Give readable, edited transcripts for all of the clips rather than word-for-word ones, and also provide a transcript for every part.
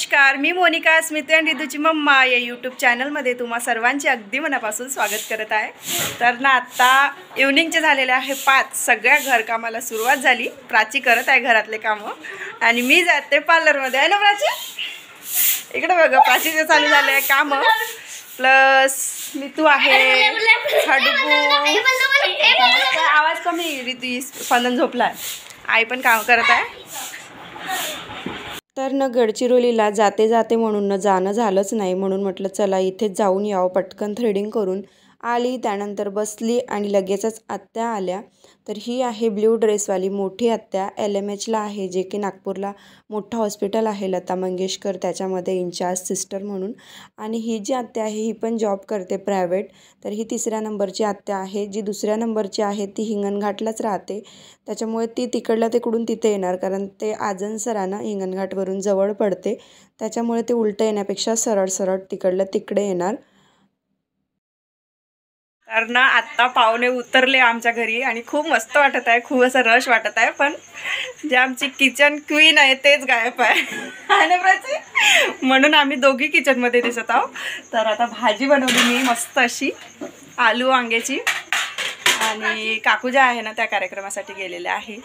नमस्कार, मी मोनिका स्मिते आणि रितूची मम्मा या यूट्यूब चॅनलमध्ये तुम्हा सर्वांचे अगदी मनापासून स्वागत करत आहे। तर ना आता इव्हनिंगचे झालेले आहे 5। सगळ्या घरकामाला सुरुवात झाली। प्राची करत आहे घरातले कामं आणि मी जाते पार्लरमध्ये आहे ना प्राची। इकडे बघा प्राचीचे चालू झाले आहे कामं, प्लस रितू आहे, हडबू आवाज कमी, रितू स्पंदन झोपला, आई पण काम करत आहे। तर न गडचिरोलीला जाते जाते म्हणून न जाणं झालंच नाही, म्हणून म्हटलं चला इथेच जाऊन यावं। पटकन थ्रेडिंग करून आली, त्यानंतर बसली आणि लगेचच आत्या आल्या। तर ही आहे ब्ल्यू ड्रेसवाली मोठी आत्या, LMHला आहे, जे की नागपूरला मोठं हॉस्पिटल आहे लता मंगेशकर, त्याच्यामध्ये इंचार्ज सिस्टर म्हणून। आणि ही जी आत्या आहे ही पण जॉब करते प्रायव्हेट। तर ही 3ऱ्या नंबरची आत्या आहे। जी 2ऱ्या नंबरची आहे ती हिंगणघाटलाच राहते, त्याच्यामुळे ती तिकडल्या तिकडून तिथे येणार, कारण ते आजनसरानं हिंगणघाटवरून जवळ पडते, त्याच्यामुळे ते उलटं येण्यापेक्षा सरळ सरळ तिकडल्या तिकडे येणार। तर ना आत्ता पाहुणे उतरले आमच्या घरी आणि खूप मस्त वाटत आहे, खूप असं रश वाटत आहे। पण जे आमची किचन क्वीन आहे तेच गायब आहे ना प्राची, म्हणून आम्ही दोघी किचनमध्ये दिसत आहोत। तर आता भाजी बनवली मी मस्त अशी आलू वांग्याची, आणि काकू ज्या आहे ना त्या कार्यक्रमासाठी गेलेल्या आहे।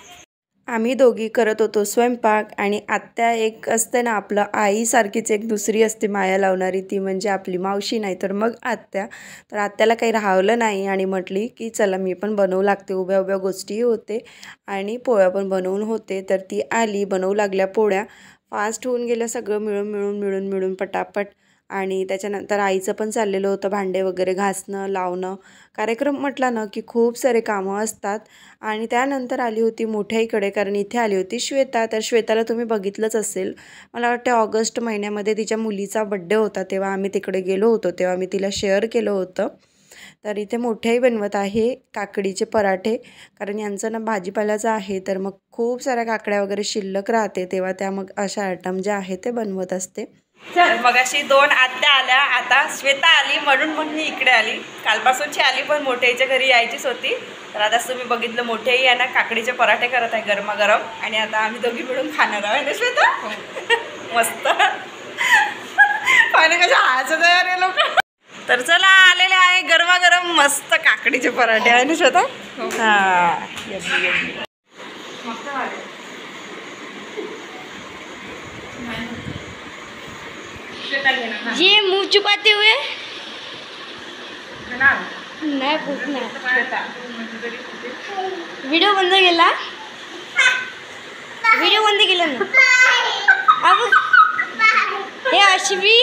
आम्ही दोघी करत होतो स्वयंपाक, आणि आत्या एक असते ना आपलं आईसारखीच एक दुसरी असते माया लावणारी, ती म्हणजे आपली मावशी, नाही तर मग आत्या। तर आत्याला काही राहवलं नाही आणि म्हटली की चला मी पण बनवू लागते, उभ्या उभ्या गोष्टी होते आणि पोळ्या पण बनवून होते। तर ती आली, बनवू लागल्या पोळ्या, फास्ट होऊन गेलं सगळं मिळून पटापट। आणि त्याच्यानंतर आईचं पण चाललेलं होतं भांडे वगैरे घासणं लावणं। कार्यक्रम म्हटला ना की खूप सारे कामं असतात। आणि त्यानंतर आली होती मोठ्याईकडे, कारण इथे आली होती श्वेता। तर श्वेताला तुम्ही बघितलंच असेल, मला वाटतं ऑगस्ट महिन्यामध्ये तिच्या मुलीचा बड्डे होता, तेव्हा आम्ही तिकडे गेलो होतो, तेव्हा मी तिला शेअर केलं होतं। तर इथे मोठ्याही बनवत आहे काकडीचे पराठे, कारण यांचं ना भाजीपाल्याचं आहे, तर मग खूप साऱ्या काकड्या वगैरे शिल्लक राहते, तेव्हा त्या मग अशा आयटम जे आहे ते बनवत असते। तर मग अशी 2 आत्या आल्या, आता श्वेता आली म्हणून मग मी इकडे आली। कालपासूनची आली पण मोठ्याईच्या घरी यायचीच होती। तर आता तुम्ही बघितलं मोठ्याई आहे ना काकडीचे पराठे करत आहे गरमागरम, आणि आता आम्ही दोघी मिळून खाणार आहोत ना श्वेता। मस्त पाहिजे कशा हायचं तयार लोक। तर चला आलेले आहे गरमागरम मस्त काकडीचे पराठे आहे ना श्वेता। हा ये मुंह छुपाते हुए नाही पूछना। व्हिडिओ बंद केला, व्हिडिओ बंद केला ना अब हे अश्वी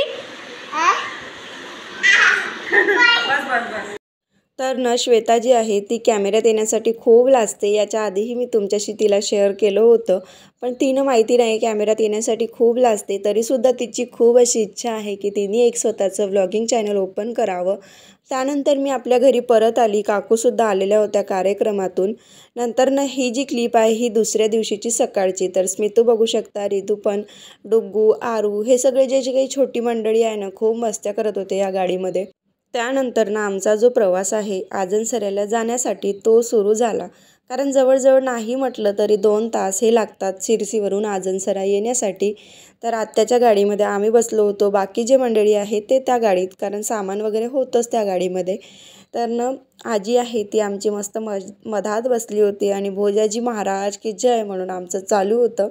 तर न श्वेता जी आहे ती कॅमेऱ्यात येण्यासाठी खूप लाजते। याच्या आधीही मी तुमच्याशी तिला शेअर केलं होतं, पण तिनं माहिती नाही कॅमेऱ्यात येण्यासाठी खूप लाजते। तरीसुद्धा तिची खूप अशी इच्छा आहे की तिने एक स्वतःचं व्लॉगिंग चॅनल ओपन करावं। त्यानंतर मी आपल्या घरी परत आली, काकूसुद्धा आलेल्या होत्या कार्यक्रमातून। नंतर ना ही जी क्लिप आहे ही 2ऱ्या दिवशीची सकाळची। तर स्मितू बघू शकता, रितू पण, डुग्गू, आरू, हे सगळे जे काही छोटी मंडळी आहे ना खूप मस्त्या करत होते या गाडीमध्ये। त्यानंतर ना आमचा जो प्रवास आहे आजनसऱ्याला जाण्यासाठी तो सुरू झाला, कारण जवळजवळ नाही म्हटलं तरी 2 तास हे लागतात शिरसीवरून आजनसरा येण्यासाठी। तर आत्याच्या गाडीमध्ये आम्ही बसलो होतो, बाकी जे मंडळी आहेत ते त्या गाडीत, कारण सामान वगैरे होतंच त्या गाडीमध्ये। तर न आजी आहे ती आमची मस्त मधात बसली होती, आणि भोजाजी महाराज की जय म्हणून आमचं चालू होतं।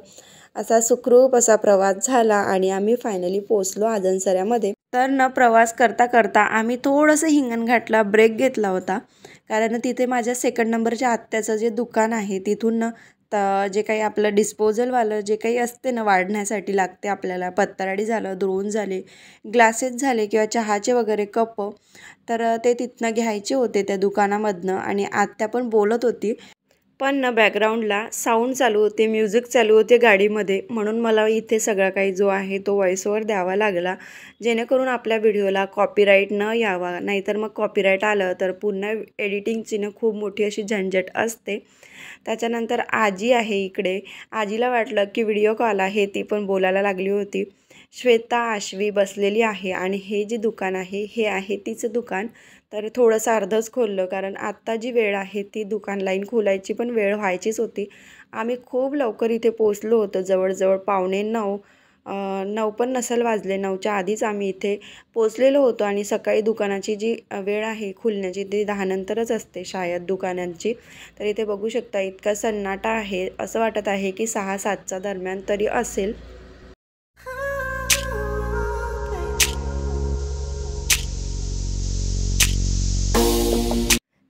असा सुखरूप असा प्रवास झाला आणि आम्ही फायनली पोचलो आजनसऱ्यामध्ये। तर न प्रवास करता करता आम्ही थोडंसं हिंगणघाटला ब्रेक घेतला होता, कारण तिथे माझ्या 2nd नंबरच्या आत्याचं जे दुकान आहे तिथून न जे काही आपलं डिस्पोजलवालं जे काही असते ना वाढण्यासाठी लागते आपल्याला, पत्राडी झालं, द्रोण झाले, ग्लासेस झाले किंवा चहाचे वगैरे कप, तर ते तिथनं घ्यायचे होते त्या दुकानामधनं। आणि आत्या पण बोलत होती, पण ना बॅकग्राऊंडला साऊंड चालू होते, म्युझिक चालू होते गाडीमध्ये, म्हणून मला इथे सगळा काही जो आहे तो व्हॉइस ओव्हर द्यावा लागला, जेणेकरून आपल्या व्हिडिओला कॉपीराईट न यावा। नाहीतर मग कॉपीराईट आलं तर पुन्हा एडिटिंगची ना खूप मोठी अशी झंझट असते। त्याच्यानंतर आजी आहे इकडे, आजीला वाटलं की व्हिडिओ कॉल आहे, ती पण बोलायला लागली होती। श्वेता आश्वी बसलेली आहे, आणि हे जे दुकान आहे हे आहे तिचं दुकान। तर थोडंसं अर्धच खोललं, कारण आत्ता जी वेळ आहे ती दुकान लाईन खोलायची पण वेळ व्हायचीच होती। आम्ही खूप लवकर इथे पोचलो होतो, जवळजवळ 8:45 9 पण नसेल वाजले. 9च्या आधीच आम्ही इथे पोचलेलो होतो आणि सकाळी दुकानाची जी वेळ आहे खुलण्याची ती 10 नंतरच असते शायद दुकानांची. तर इथे बघू शकता इतका सन्नाटा आहे, असं वाटत आहे की 6-7च्या दरम्यान तरी असेल.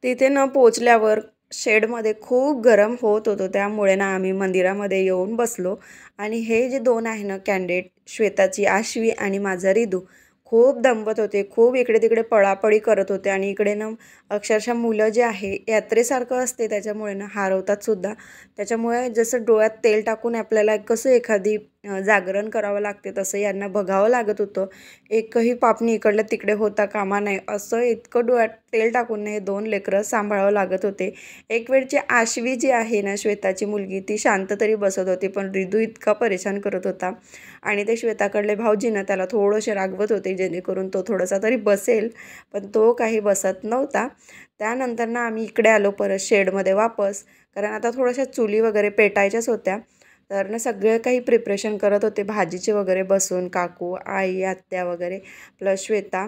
तिथे न पोचल्यावर शेडमध्ये खूप गरम होत होतं, त्यामुळे ना आम्ही मंदिरामध्ये येऊन बसलो. आणि हे जे 2 आहे ना कॅन्डिडेट, श्वेताची आश्वी आणि माझा रिदू, खूप दमवत होते, खूप इकडे तिकडे पळापळी करत होते. आणि इकडे ना अक्षरशः मुलं जे आहे यात्रेसारखं असते त्याच्यामुळे ना हरवतात सुद्धा. त्याच्यामुळे जसं डोळ्यात तेल टाकून आपल्याला कसं एखादी जागरण करावं लागते तसं यांना बघावं लागत होतं. एकही पापणी इकडलं तिकडे होता कामा नये, असं इतकं डोळ्यात तेल टाकून हे 2 लेकरं सांभाळावं लागत होते. एक वेळची आश्वी जी आहे ना श्वेताची मुलगी, ती शांत तरी बसत होती, पण रिदू इतका परेशान करत होता. आणि ते श्वेताकडले भाऊजी ना त्याला थोडेसे रागवत होते जेणेकरून तो थोडासा तरी बसेल, पण तो काही बसत नव्हता. त्यानंतर ना आम्ही इकडे आलो परत शेडमध्ये वापस, कारण आता थोड्याशा चुली वगैरे पेटायच्याच होत्या. तर ना सगळे काही प्रिपरेशन करत होते भाजीचे वगैरे बसून, काकू, आई, आत्या वगैरे प्लस श्वेता.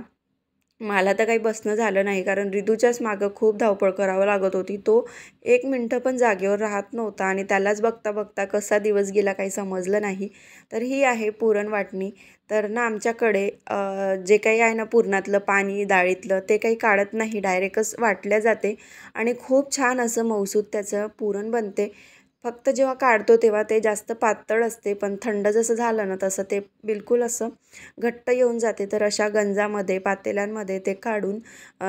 मला तर काही बसणं झालं नाही, कारण रिदूच्याच मागं खूप धावपळ करावं लागत होती. तो 1 मिनटं पण जागेवर राहत नव्हता आणि त्यालाच बघता बघता कसा दिवस गेला काही समजलं नाही. तर ही आहे पुरण वाटणी. तर ना आमच्याकडे जे काही आहे ना पुरणातलं पाणी डाळीतलं ते काही काढत नाही, डायरेक्टच वाटल्या जाते आणि खूप छान असं मऊसूत त्याचं पुरण बनते. फक्त जेव्हा काढतो तेव्हा ते जास्त पातळ असते, पण थंड जसं झालं ना तसं ते बिलकुल असं घट्ट येऊन जाते. तर अशा गंजामध्ये पातेल्यांमध्ये ते काढून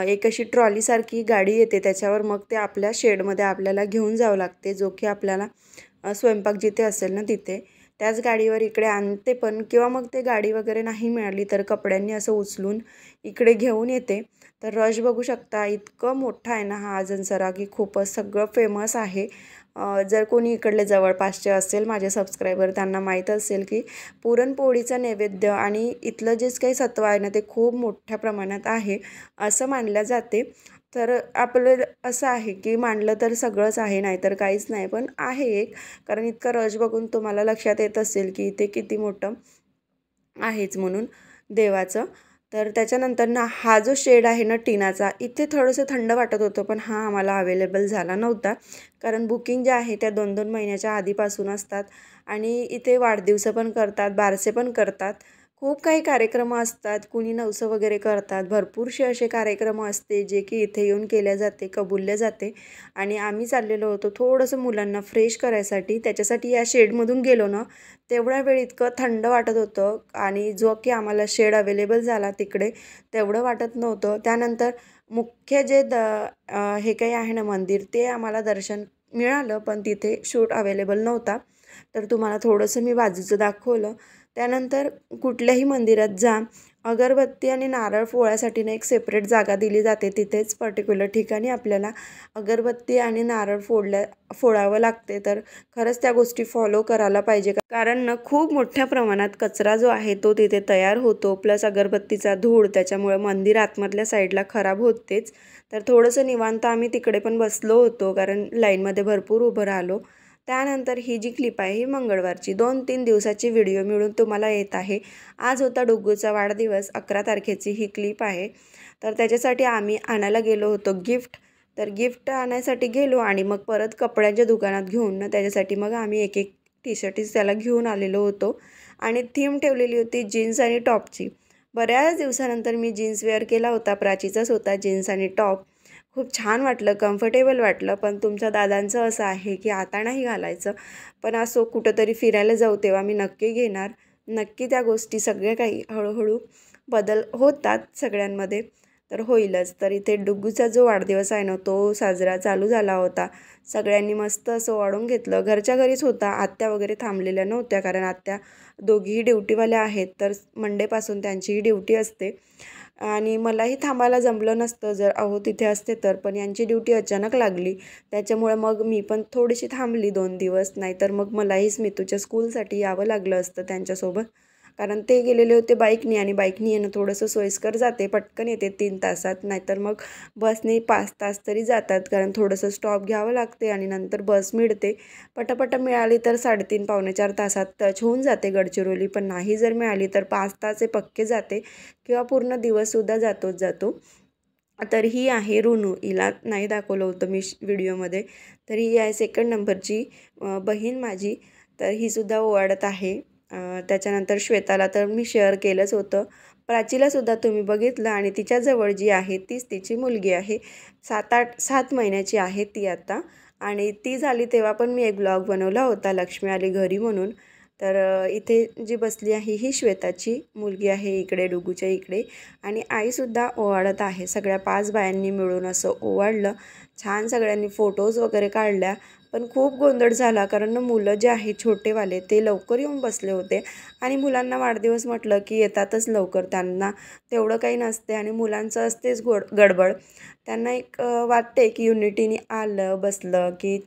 एक अशी ट्रॉलीसारखी गाडी येते, त्याच्यावर मग ते आपल्या शेडमध्ये आपल्याला घेऊन जावं लागते, जो की आपल्याला स्वयंपाक जिथे असेल ना तिथे त्याच गाडीवर इकडे आणते. पण किंवा मग ते गाडी वगैरे नाही मिळाली तर कपड्यांनी असं उचलून इकडे घेऊन येते. तर रश बघू शकता इतकं मोठा आहे ना हा आजनसरा की खूपच सगळं फेमस आहे. जर कोणी इकडले जवळपासचे असेल माझे सबस्क्रायबर त्यांना माहीत असेल की पुरणपोळीचं नैवेद्य आणि इथलं जेच काही सत्व आहे ना ते खूप मोठ्या प्रमाणात आहे असं मानलं जाते. तर आपलं असं आहे की मानलं तर सगळंच आहे, नाहीतर काहीच नाही, पण आहे एक, कारण इतका रश बघून तुम्हाला लक्षात येत असेल की इथे किती मोठं आहेच म्हणून देवाचं. तर त्याच्यानंतर ना हा जो शेड आहे ना टिनाचा, इथे थोडंसं थंड वाटत होतं, पण हा आम्हाला अवेलेबल झाला नव्हता, कारण बुकिंग जे आहे त्या 2-2 महिन्याच्या आधीपासून असतात. आणि इथे वाढदिवस पण करतात, बारसे पण करतात, खूप काही कार्यक्रम असतात, कुणी नवसं वगैरे करतात, भरपूरसे असे कार्यक्रम असते जे की इथे येऊन केल्या जाते, कबुलल्या जाते. आणि आम्ही चाललेलो होतो थोडंसं मुलांना फ्रेश करायसाठी, त्याच्यासाठी या शेडमधून गेलो ना तेवढ्या वेळ इतकं थंड वाटत होतं आणि जो की आम्हाला शेड अवेलेबल झाला तिकडे तेवढं वाटत नव्हतं. त्यानंतर मुख्य जे हे काही आहे ना मंदिर, ते आम्हाला दर्शन मिळालं, पण तिथे शूट अवेलेबल नव्हता. तर तुम्हाला थोडंसं मी बाजूचं दाखवलं. त्यानंतर कुठल्याही मंदिरात जा, अगरबत्ती आणि नारळ फोडायसाठी ना एक सेपरेट जागा दिली जाते, तिथेच पर्टिक्युलर ठिकाणी आपल्याला अगरबत्ती आणि नारळ फोडावं लागते. तर खरंच त्या गोष्टी फॉलो करायला पाहिजे, कारण ना खूप मोठ्या प्रमाणात कचरा जो आहे तो तिथे तयार होतो, प्लस अगरबत्तीचा धूळ, त्याच्यामुळे मंदिर आतमधल्या साईडला खराब होतेच. तर थोडंसं निवांत आम्ही तिकडे पण बसलो होतो, कारण लाईनमध्ये भरपूर उभं राहिलो. त्यानंतर ही जी क्लिप आहे ही मंगळवारची 2-3 दिवसाची व्हिडिओ मिळून तुम्हाला येत आहे. आज होता डुग्गूचा वाढदिवस, 11 तारखेची ही क्लिप आहे. तर त्याच्यासाठी आम्ही आणायला गेलो होतो गिफ्ट. तर गिफ्ट आणायसाठी गेलो आणि मग परत कपड्यांच्या दुकानात घेऊन ना त्याच्यासाठी मग आम्ही एक टी शर्टीच त्याला घेऊन आलेलो होतो. आणि थीम ठेवलेली होती जीन्स आणि टॉपची. बऱ्याच दिवसानंतर मी जीन्स वेअर केला होता, प्राचीचाच होता जीन्स आणि टॉप. खूप छान वाटलं, कम्फर्टेबल वाटलं, पण तुमच्या दादांचं असं आहे की आता नाही घालायचं. पण असो कुठंतरी फिरायला जाऊ तेव्हा मी नक्की घेणार. नक्की त्या गोष्टी सगळ्या काही हळूहळू बदल होतात सगळ्यांमध्ये, तर होईलच. तर इथे डुग्गूचा जो वाढदिवस आहे ना तो साजरा चालू झाला होता. सगळ्यांनी मस्त असं वाढून घेतलं, घरच्या घरीच होता, आत्या वगैरे थांबलेल्या नव्हत्या, कारण आत्या दोघीही ड्युटीवाल्या आहेत, तर मंडेपासून त्यांचीही ड्युटी असते. आणि मलाही थांबायला जमलं नसतं जर तिथे असते तर, पण यांची ड्युटी अचानक लागली, त्याच्यामुळे मग मी पण थोडीशी थांबली 2 दिवस, नाहीतर मग मलाही स्मितूच्या स्कूलसाठी यावं लागलं असतं त्यांच्यासोबत. कारण ते गेलेले होते बाईकनी आणि बाईकनी येणं थोडंसं सोयीस्कर जाते, पटकन येते 3 तासात. नाहीतर मग बसने 5 तास तरी जातात, कारण थोडंसं स्टॉप घ्यावं लागते आणि नंतर बस मिळते. पटापट मिळाली तर 3.5 पावणे 4 तासात टच होऊन जाते गडचिरोली, पण नाही जर मिळाली तर 5 तास हे पक्के जाते किंवा पूर्ण दिवससुद्धा जातोच जातो. तर ही आहे ऋनू, हिला नाही दाखवलं होतं मी व्हिडिओमध्ये. तर ही आहे 2nd नंबरची बहीण माझी. तर ही सुद्धा ओवाळत आहे. त्याच्यानंतर श्वेताला तर मी शेअर केलंच होतं. प्राचीलासुद्धा तुम्ही बघितलं आणि तिच्याजवळ जी आहे तीच तिची मुलगी आहे. 7 महिन्याची आहे ती आता. आणि ती झाली तेव्हा पण मी एक ब्लॉग बनवला होता, लक्ष्मी आली घरी म्हणून. तर इथे जी बसली आहे ही श्वेताची मुलगी आहे, इकडे डुगूच्या इकडे. आणि आईसुद्धा ओवाळत आहे. सगळ्या 5 बायांनी मिळून असं ओवाळलं. छान सगळ्यांनी फोटोज वगैरे काढल्या. पण खूप गोंधळ झाला, कारण मुलं जे आहे छोटेवाले ते लवकर येऊन बसले होते आणि मुलांना वाढदिवस म्हटलं की येतातच लवकर, त्यांना तेवढं काही नसते आणि मुलांचं असतेच गडबड. त्यांना एक वाटते की युनिटीने आलं बसलं की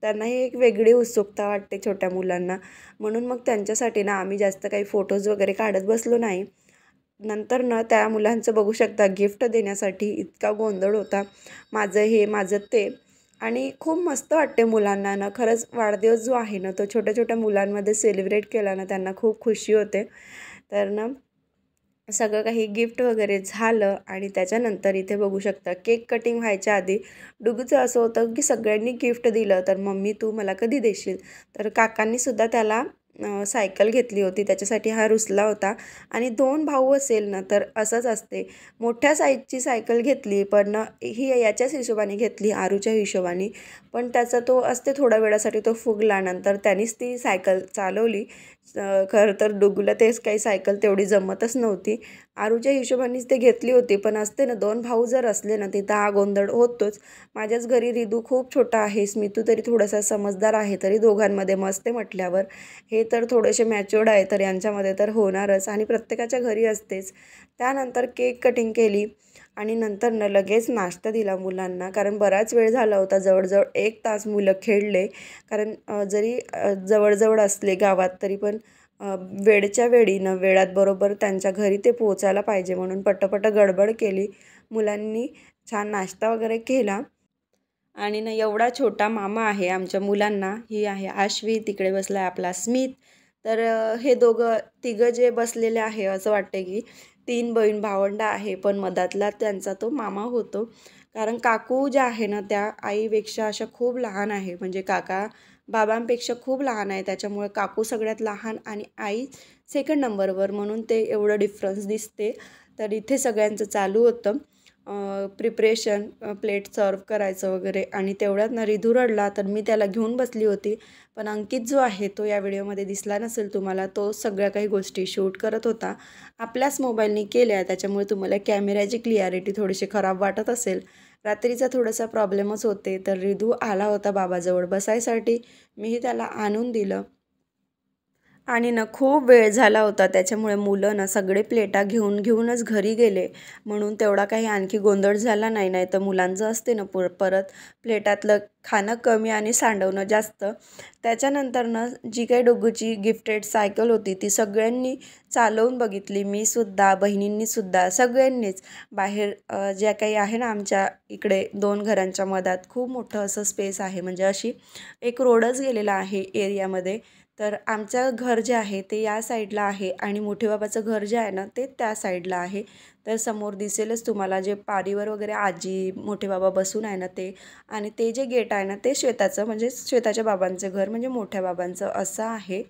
त्यांनाही एक वेगळी उत्सुकता वाटते छोट्या मुलांना. म्हणून मग त्यांच्यासाठी ना आम्ही जास्त काही फोटोज वगैरे काढत बसलो नाही. नंतर ना त्या मुलांचं बघू शकता, गिफ्ट देण्यासाठी इतका गोंधळ होता, माझं हे माझं ते. आणि खूप मस्त वाटते मुलांना ना, खरंच वाढदिवस जो आहे ना तो छोट्या छोट्या मुलांमध्ये सेलिब्रेट केला ना त्यांना खूप खुशी होते. तर ना सगळं काही गिफ्ट वगैरे झालं आणि त्याच्यानंतर इथे बघू शकता केक कटिंग व्हायच्या आधी डुगूचं असं होतं की सगळ्यांनी गिफ्ट दिलं तर मम्मी तू मला कधी देशील. तर काकांनीसुद्धा त्याला सायकल घेतली होती, त्याच्यासाठी हा रुसला होता. आणि 2 भाऊ असेल ना तर असंच असते, मोठ्या साईजची सायकल घेतली पण ही याच्याच हिशोबाने घेतली, आरूच्या हिशोबाने. पण त्याचा तो असते थोड्या वेळासाठी तो फुगला, नंतर त्यानेच ती सायकल चालवली. खरं तर डुगूला तेच काही सायकल तेवढी जमतच नव्हती, आरूच्या हिशोबानेच ते घेतली होती. पण असते ना 2 भाऊ जर असले ना तिथं हा गोंधळ होतोच. माझ्याच घरी रिदू खूप छोटा आहे, स्मितू तरी थोडासा समजदार आहे, तरी दोघांमध्ये मस्त म्हटल्यावर हे तर थोडेसे मॅच्युअर्ड आहे, तर यांच्यामध्ये तर होणारच आणि प्रत्येकाच्या घरी असतेच. त्यानंतर केक कटिंग केली आणि नंतर लगेच नाश्ता दिला मुलांना, कारण बराच वेळ झाला होता, जवळजवळ 1 तास मुलं खेळले. कारण जरी जवळजवळ असले गावात तरी पण वेळच्या वेळी वेळात बरोबर त्यांच्या घरी ते पोहोचायला पाहिजे, म्हणून पटपट गडबड केली. मुलांनी छान नाश्ता वगैरे केला. आणि एवढा छोटा मामा आहे आमच्या मुलांना. ही आहे आश्वी, तिकडे बसला आहे आपला स्मित. तर हे तिघं जे बसलेले आहे असं वाटतं की 3 बहीण भावंडं आहे, पण मधातला त्यांचा तो मामा होतो. कारण काकू ज्या आहे ना त्या आईपेक्षा अशा खूप लहान आहे, म्हणजे काका बाबांपेक्षा खूप लहान आहे. त्याच्यामुळे काकू सगळ्यात लहान आणि आई 2nd नंबरवर, म्हणून ते एवढं डिफरन्स दिसते. तर इथे सगळ्यांचं चालू होतं प्रिपरेशन, प्लेट सर्व करायचं वगैरे. आणि तेवढ्यात रिधू रडला, तर मी त्याला घेऊन बसली होती. पण अंकित जो आहे तो या व्हिडिओमध्ये दिसला नसेल तुम्हाला, तो सगळ्या काही गोष्टी शूट करत होता. आपल्याच मोबाईलने केल्या, त्याच्यामुळे तुम्हाला कॅमेऱ्याची क्लिअरिटी थोडीशी खराब वाटत असेल. रात्रीचा थोडासा प्रॉब्लेमच होते. तर रिधू आला होता बाबाजवळ बसायसाठी, मीही त्याला आणून दिलं. आणि खूप वेळ झाला होता, त्याच्यामुळे मुलं सगळे प्लेटा घेऊनच घरी गेले, म्हणून तेवढा काही आणखी गोंधळ झाला नाही. नाही तर मुलांचं असते परत प्लेटातलं खाणं कमी आणि सांडवणं जास्त. त्याच्यानंतर जी काही डुगूची गिफ्टेड सायकल होती ती सगळ्यांनी चालवून बघितली, मीसुद्धा, बहिणींनीसुद्धा, सगळ्यांनीच. बाहेर ज्या काही आहे ना आमच्या इकडे 2 घरांच्या मधात खूप मोठं असं स्पेस आहे, म्हणजे अशी एक रोडच गेलेला आहे एरियामध्ये. तर आमचं घर जे आहे ते या साईडला आहे आणि मोठे बाबाचं घर जे आहे ना ते त्या साईडला आहे. तर समोर दिसेलच तुम्हाला, जे पारीवर वगैरे आजी मोठे बाबा बसून आहे ना ते. आणि ते जे गेट आहे ना ते श्वेताचं, म्हणजे श्वेताच्या बाबांचं घर, म्हणजे मोठ्या बाबांचं असं आहे.